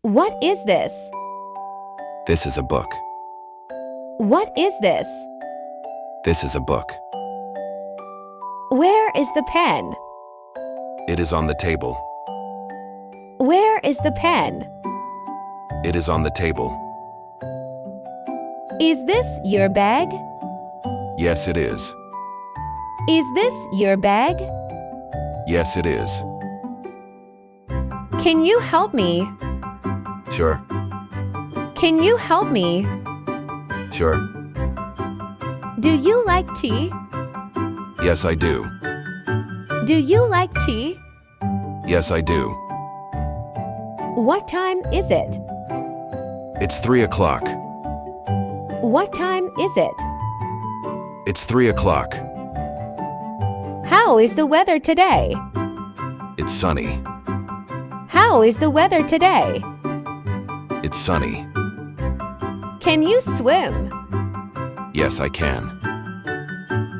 What is this? This is a book. What is this? This is a book. Where is the pen? It is on the table. Where is the pen? It is on the table. Is this your bag? Yes, it is. Is this your bag? Yes, it is. Can you help me? Sure. Can you help me? Sure. Do you like tea? Yes, I do. Do you like tea? Yes, I do. What time is it? It's 3 o'clock. What time is it? It's 3 o'clock. How is the weather today? It's sunny. How is the weather today? It's sunny. Can you swim? Yes, I can.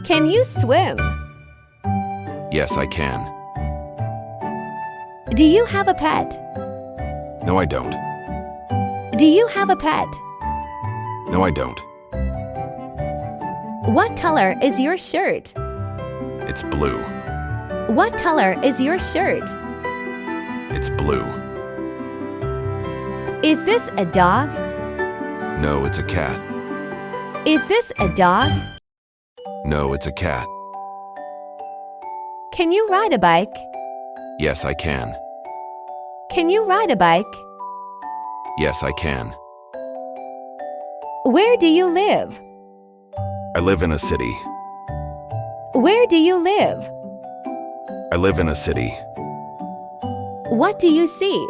Can you swim? Yes, I can. Do you have a pet? No, I don't. Do you have a pet? No, I don't. What color is your shirt? It's blue. What color is your shirt? It's blue. Is this a dog? No, it's a cat. Is this a dog? No, it's a cat. Can you ride a bike? Yes, I can. Can you ride a bike? Yes, I can. Where do you live? I live in a city. Where do you live? I live in a city. What do you see?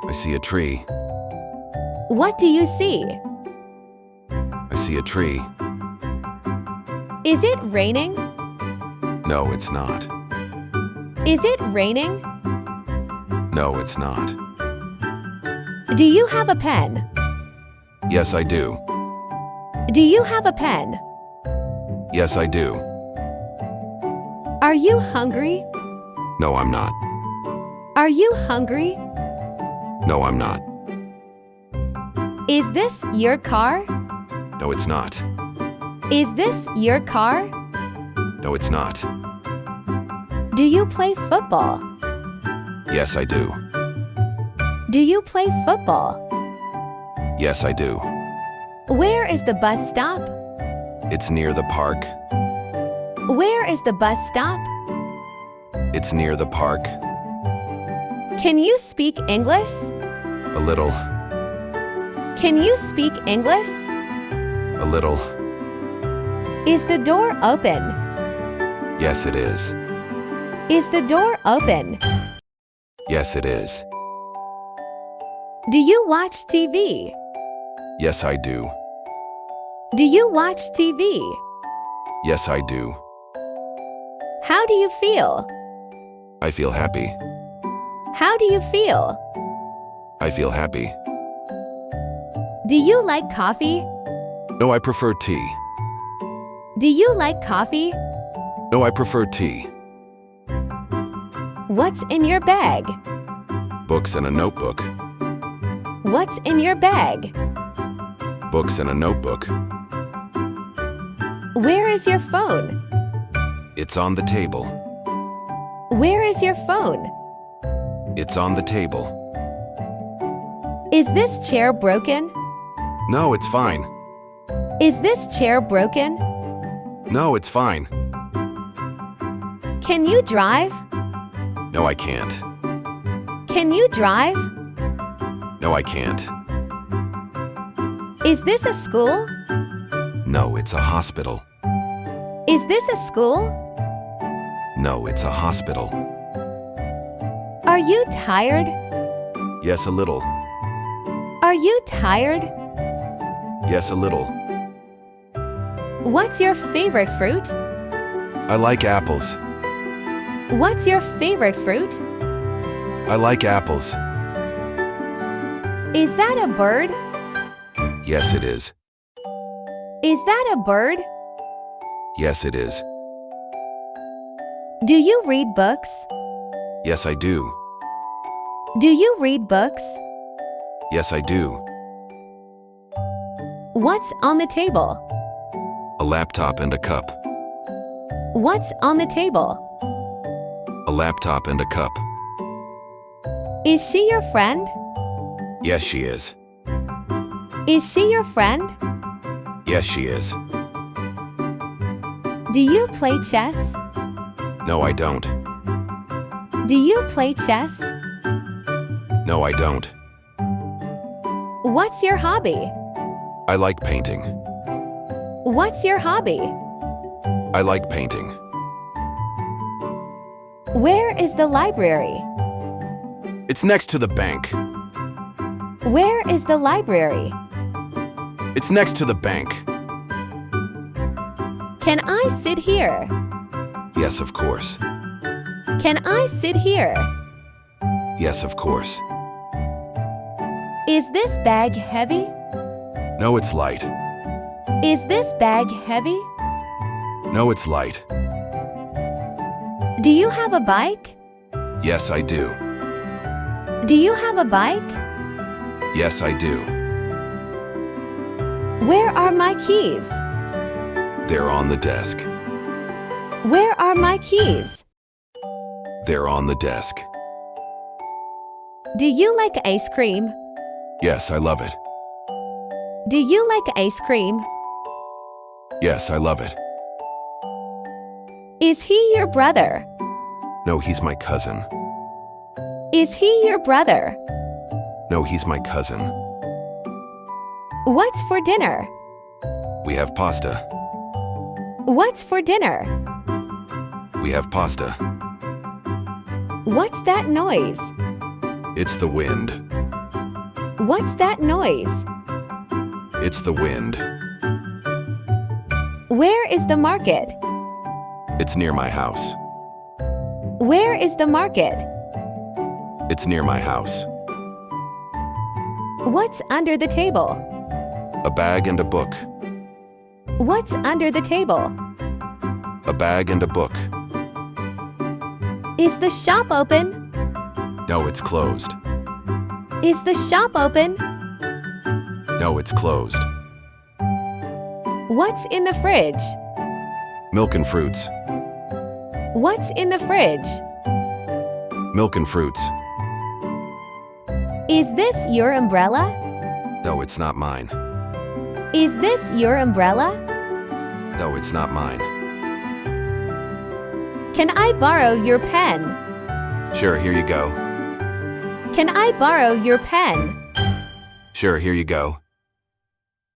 I see a tree. What do you see? I see a tree. Is it raining? No, it's not. Is it raining? No, it's not. Do you have a pen? Yes, I do. Do you have a pen? Yes, I do. Are you hungry? No, I'm not. Are you hungry? No, I'm not. Is this your car? No, it's not. Is this your car? No, it's not. Do you play football? Yes, I do. Do you play football? Yes, I do. Where is the bus stop? It's near the park. Where is the bus stop? It's near the park. Can you speak English? A little. Can you speak English? A little. Is the door open? Yes, it is. Is the door open? Yes, it is. Do you watch TV? Yes, I do. Do you watch TV? Yes, I do. How do you feel? I feel happy. How do you feel? I feel happy. Do you like coffee? No, I prefer tea. Do you like coffee? No, I prefer tea. What's in your bag? Books and a notebook. What's in your bag? Books and a notebook. Where is your phone? It's on the table. Where is your phone? It's on the table. Is this chair broken? No, it's fine. Is this chair broken? No, it's fine. Can you drive? No, I can't. Can you drive? No, I can't. Is this a school? No, it's a hospital. Is this a school? No, it's a hospital. Are you tired? Yes, a little. Are you tired? Yes, a little. What's your favorite fruit? I like apples. What's your favorite fruit? I like apples. Is that a bird? Yes, it is. Is that a bird? Yes, it is. Do you read books? Yes, I do. Do you read books? Yes, I do. What's on the table? A laptop and a cup. What's on the table? A laptop and a cup. Is she your friend? Yes, she is. Is she your friend? Yes, she is. Do you play chess? No, I don't. Do you play chess? No, I don't. What's your hobby? I like painting. What's your hobby? I like painting. Where is the library? It's next to the bank. Where is the library? It's next to the bank. Can I sit here? Yes, of course. Can I sit here? Yes, of course. Is this bag heavy? No, it's light. Is this bag heavy? No, it's light. Do you have a bike? Yes, I do. Do you have a bike? Yes, I do. Where are my keys? They're on the desk. Where are my keys? They're on the desk. Do you like ice cream? Yes, I love it. Do you like ice cream? Yes, I love it. Is he your brother? No, he's my cousin. Is he your brother? No, he's my cousin. What's for dinner? We have pasta. What's for dinner? We have pasta. What's that noise? It's the wind. What's that noise? It's the wind. Where is the market? It's near my house. Where is the market? It's near my house. What's under the table? A bag and a book. What's under the table? A bag and a book. Is the shop open? No, it's closed. Is the shop open? No, it's closed. What's in the fridge? Milk and fruits. What's in the fridge? Milk and fruits. Is this your umbrella? No, it's not mine. Is this your umbrella? No, it's not mine. Can I borrow your pen? Sure, here you go. Can I borrow your pen? Sure, here you go.